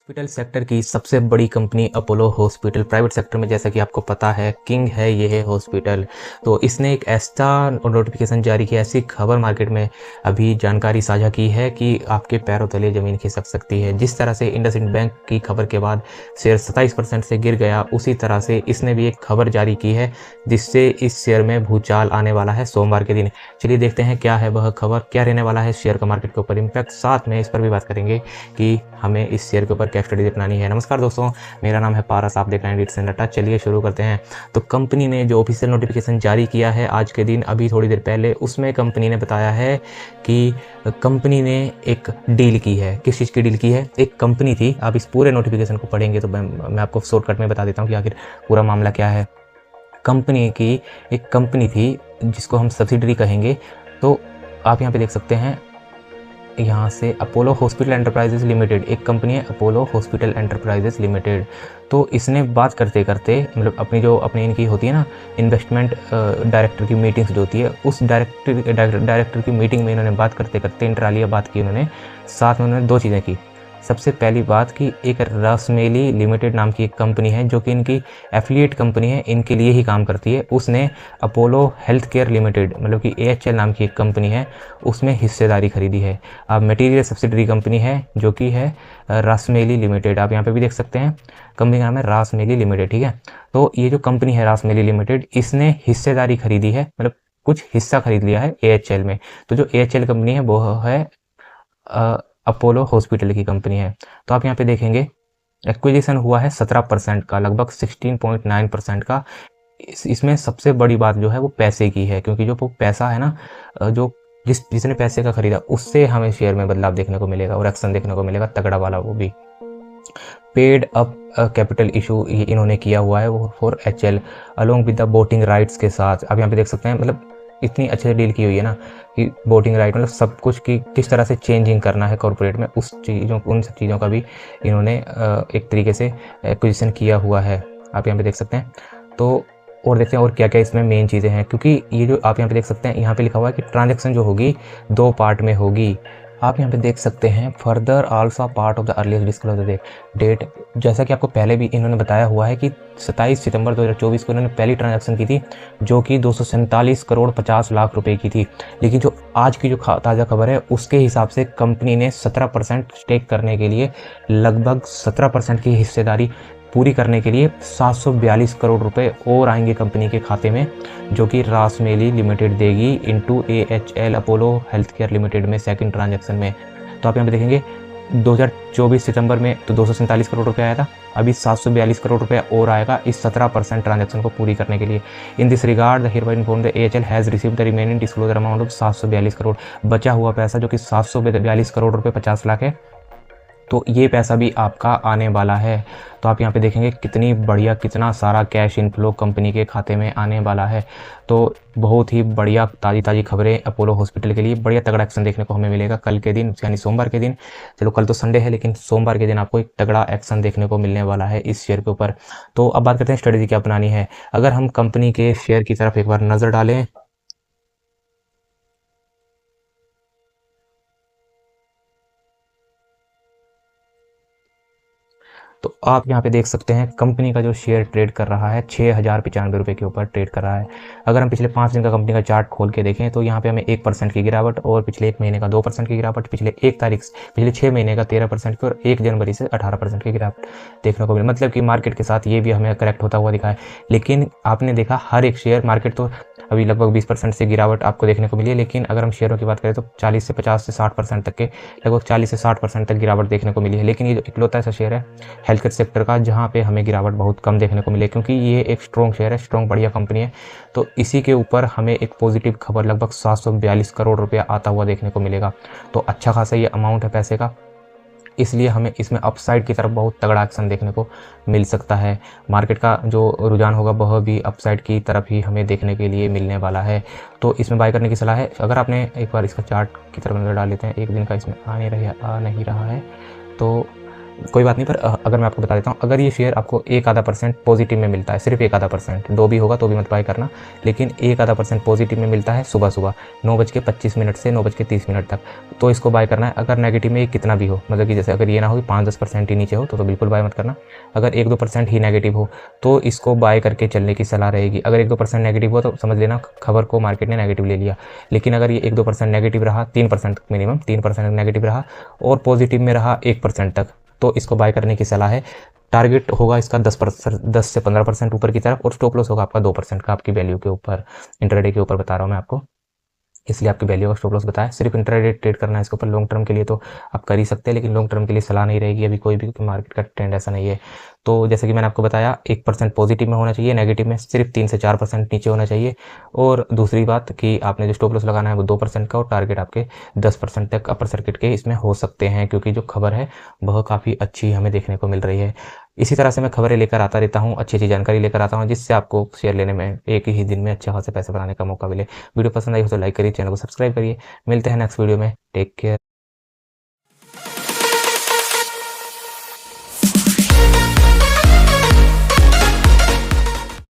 Hospital sector की सबसे बड़ी company Apollo hospital private sector में, जैसा कि आपको पता है, किंग है ये हॉस्पिटल। तो इसने एक ऐसा नोटिफिकेशन जारी किया, ऐसी खबर मार्केट में अभी जानकारी साझा की है कि आपके पैरों तले ज़मीन खिसक सकती है। जिस तरह से इंडसइंड बैंक की खबर के बाद शेयर 27% से गिर गया, उसी तरह से इसने भी एक खबर जारी की है जिससे इस शेयर में भूचाल आने वाला है सोमवार के दिन। चलिए देखते हैं क्या है वह खबर, क्या रहने वाला है शेयर का मार्केट के ऊपर इम्पैक्ट। साथ में इस पर भी बात करेंगे कि हमें इस शेयर के ऊपर क्या स्ट्रेटेजी अपनानी है। नमस्कार दोस्तों, मेरा नाम है पारस, आप देख रहे हैं डिट्स एंड डाटा। चलिए शुरू करते हैं। तो कंपनी ने जो ऑफिशियल नोटिफिकेशन जारी किया है आज के दिन, अभी थोड़ी देर पहले, उसमें कंपनी ने बताया है कि कंपनी ने एक डील की है। किस चीज़ की डील की है? एक कंपनी थी, आप इस पूरे नोटिफिकेशन को पढ़ेंगे तो मैं आपको शॉर्टकट में बता देता हूँ कि आखिर पूरा मामला क्या है। कंपनी की एक कंपनी थी जिसको हम सब्सिडरी कहेंगे। तो आप यहाँ पे देख सकते हैं, यहाँ से अपोलो हॉस्पिटल एंटरप्राइजेज लिमिटेड एक कंपनी है, अपोलो हॉस्पिटल एंटरप्राइजेज लिमिटेड। तो इसने बात करते करते, मतलब अपनी इनकी होती है ना इन्वेस्टमेंट डायरेक्टर की मीटिंग्स जो होती है, उस डायरेक्टर की मीटिंग में इन्होंने बात करते करते इंटर आलिया बात की उन्होंने। साथ में उन्होंने दो चीज़ें की। सबसे पहली बात कि एक रसमेली लिमिटेड नाम की एक कंपनी है जो कि इनकी एफिलिएट कंपनी है, इनके लिए ही काम करती है। उसने अपोलो हेल्थ केयर लिमिटेड, मतलब कि AHL नाम की एक कंपनी है, उसमें हिस्सेदारी खरीदी है। अब मटेरियल सब्सिडरी कंपनी है जो कि है रासमेली लिमिटेड। आप यहाँ पे भी देख सकते हैं, कंपनी का नाम है रासमेली लिमिटेड, ठीक है। तो ये जो कंपनी है रासमेली लिमिटेड, इसने हिस्सेदारी खरीदी है, मतलब कुछ हिस्सा खरीद लिया है AHL में। तो जो AHL कंपनी है वो है अपोलो हॉस्पिटल की कंपनी है। तो आप यहाँ पे देखेंगे एक्विजिशन हुआ है 17% का, लगभग 16.9% का। इसमें सबसे बड़ी बात जो है वो पैसे की है, क्योंकि जो वो पैसा है ना, जो जिसने पैसे का खरीदा, उससे हमें शेयर में बदलाव देखने को मिलेगा और एक्शन देखने को मिलेगा तगड़ा वाला, वो भी पेड अप कैपिटल इशू इन्होंने किया हुआ है वो for HL along with the voting rights के साथ। आप यहाँ पे देख सकते हैं, मतलब इतनी अच्छी डील की हुई है ना कि वोटिंग राइट, मतलब सब कुछ की किस तरह से चेंजिंग करना है कॉर्पोरेट में, उन सब चीज़ों का भी इन्होंने एक तरीके से एक्विजिशन किया हुआ है। आप यहाँ पे देख सकते हैं। तो और देखते हैं और क्या क्या इसमें मेन चीज़ें हैं, क्योंकि ये जो आप यहाँ पे देख सकते हैं, यहाँ पे लिखा हुआ है कि ट्रांजैक्शन जो होगी 2 पार्ट में होगी। आप यहाँ पे देख सकते हैं, further also part of the earliest disclosure date. जैसा कि आपको पहले भी इन्होंने बताया हुआ है कि 27 सितंबर 2024 को इन्होंने पहली ट्रांजैक्शन की थी जो कि 247 करोड़ 50 लाख रुपए की थी। लेकिन जो आज की जो ताज़ा खबर है उसके हिसाब से कंपनी ने 17% स्टेक करने के लिए, लगभग 17% की हिस्सेदारी पूरी करने के लिए 742 करोड़ रुपए और आएंगे कंपनी के खाते में, जो कि रासमेली लिमिटेड देगी into AHL Apollo health care limited में सेकंड ट्रांजैक्शन में। तो आप यहाँ पे देखेंगे 2024 सितंबर में तो 247 करोड़ रुपए आया था, अभी 742 करोड़ रुपए और आएगा इस 17% ट्रांजैक्शन को पूरी करने के लिए। In this regard the hereby inform the AHL has received the remaining disclosure amount of 742 crore. बचा हुआ पैसा जो कि 742 करोड़ रुपए 50 लाख है, तो ये पैसा भी आपका आने वाला है। तो आप यहाँ पे देखेंगे कितनी बढ़िया, कितना सारा कैश इनफ्लो कंपनी के खाते में आने वाला है। तो बहुत ही बढ़िया ताज़ी खबरें अपोलो हॉस्पिटल के लिए। बढ़िया तगड़ा एक्शन देखने को हमें मिलेगा कल के दिन, यानी सोमवार के दिन। चलो कल तो संडे है, लेकिन सोमवार के दिन आपको एक तगड़ा एक्शन देखने को मिलने वाला है इस शेयर के ऊपर। तो अब बात करते हैं स्ट्रेटेजी क्या अपनानी है। अगर हम कंपनी के शेयर की तरफ एक बार नज़र डालें, तो आप यहाँ पे देख सकते हैं कंपनी का जो शेयर ट्रेड कर रहा है 6095 रुपये के ऊपर ट्रेड कर रहा है। अगर हम पिछले 5 दिन का कंपनी का चार्ट खोल के देखें तो यहाँ पे हमें 1% की गिरावट, और पिछले 1 महीने का 2% की गिरावट, पिछले 6 महीने का 13% की, और 1 जनवरी से 18% की गिरावट देखने को मिली। मतलब कि मार्केट के साथ ये भी हमें करेक्ट होता हुआ दिखा है। लेकिन आपने देखा हर एक शेयर, मार्केट तो अभी लगभग 20% से गिरावट आपको देखने को मिली है, लेकिन अगर हम शेयरों की बात करें तो 40 से 50 से 60% तक के, लगभग 40 से 60% तक गिरावट देखने को मिली है। लेकिन ये जो इकलौता ऐसा शेयर है हेल्थ केयर सेक्टर का जहाँ पे हमें गिरावट बहुत कम देखने को मिले, क्योंकि ये एक स्ट्रॉन्ग शेयर है, स्ट्रॉन्ग बढ़िया कंपनी है। तो इसी के ऊपर हमें एक पॉजिटिव खबर लगभग 742 करोड़ रुपया आता हुआ देखने को मिलेगा। तो अच्छा खासा ये अमाउंट है पैसे का, इसलिए हमें इसमें अपसाइड की तरफ बहुत तगड़ा एक्शन देखने को मिल सकता है। मार्केट का जो रुझान होगा वह भी अपसाइड की तरफ ही हमें देखने के लिए मिलने वाला है। तो इसमें बाय करने की सलाह है। अगर आपने एक बार इसका चार्ट की तरफ नज़र डाल लेते हैं, एक दिन का इसमें आ नहीं रहा है, तो कोई बात नहीं, पर अगर मैं आपको बता देता हूँ, अगर ये शेयर आपको 1-0.5% पॉजिटिव में मिलता है, सिर्फ 1-0.5%, 2 भी होगा तो भी मत बाय करना, लेकिन 1-0.5% पॉजिटिव में मिलता है सुबह 9:25 से 9:30 तक, तो इसको बाय करना है। अगर नेगेटिव में ये कितना भी हो, मतलब कि जैसे अगर ये ना हो कि 5-10% ही नीचे हो तो बिल्कुल बाय मत करना। अगर 1-2% ही नेगेटिव हो तो इसको बाय करके चलने की सलाह रहेगी। अगर 1-2% नेगेटिव हो तो समझ लेना खबर को मार्केट ने नेगेटिव ले लिया। लेकिन अगर ये 1-2% नेगेटिव रहा, 3% मिनिमम 3% नेगेटिव रहा और पॉजिटिव में रहा 1% तक, तो इसको बाय करने की सलाह है। टारगेट होगा इसका 10 से 15% ऊपर की तरफ, और स्टॉप लॉस होगा आपका 2% का, आपकी वैल्यू के ऊपर, इंट्राडे के ऊपर बता रहा हूँ मैं आपको, इसलिए आपकी वैल्यू का स्टॉप लॉस बताया। सिर्फ इंट्राडे ट्रेड करना है इसके ऊपर, लॉन्ग टर्म के लिए तो आप कर ही सकते हैं, लेकिन लॉन्ग टर्म के लिए सलाह नहीं रहेगी अभी कोई भी, मार्केट का ट्रेंड ऐसा नहीं है। तो जैसे कि मैंने आपको बताया, 1% पॉजिटिव में होना चाहिए, नेगेटिव में सिर्फ 3 से 4% नीचे होना चाहिए। और दूसरी बात कि आपने जो स्टॉप लॉस लगाना है वो 2% का, और टारगेट आपके 10% तक अपर सर्किट के इसमें हो सकते हैं, क्योंकि जो खबर है वह काफ़ी अच्छी हमें देखने को मिल रही है। इसी तरह से मैं खबरें लेकर आता रहता हूँ, अच्छी अच्छी जानकारी लेकर आता हूँ, जिससे आपको शेयर लेने में एक ही दिन में अच्छे खासे पैसे बनाने का मौका मिले। वीडियो पसंद आई हो तो लाइक करिए, चैनल को सब्सक्राइब करिए। मिलते हैं नेक्स्ट वीडियो में, टेक केयर।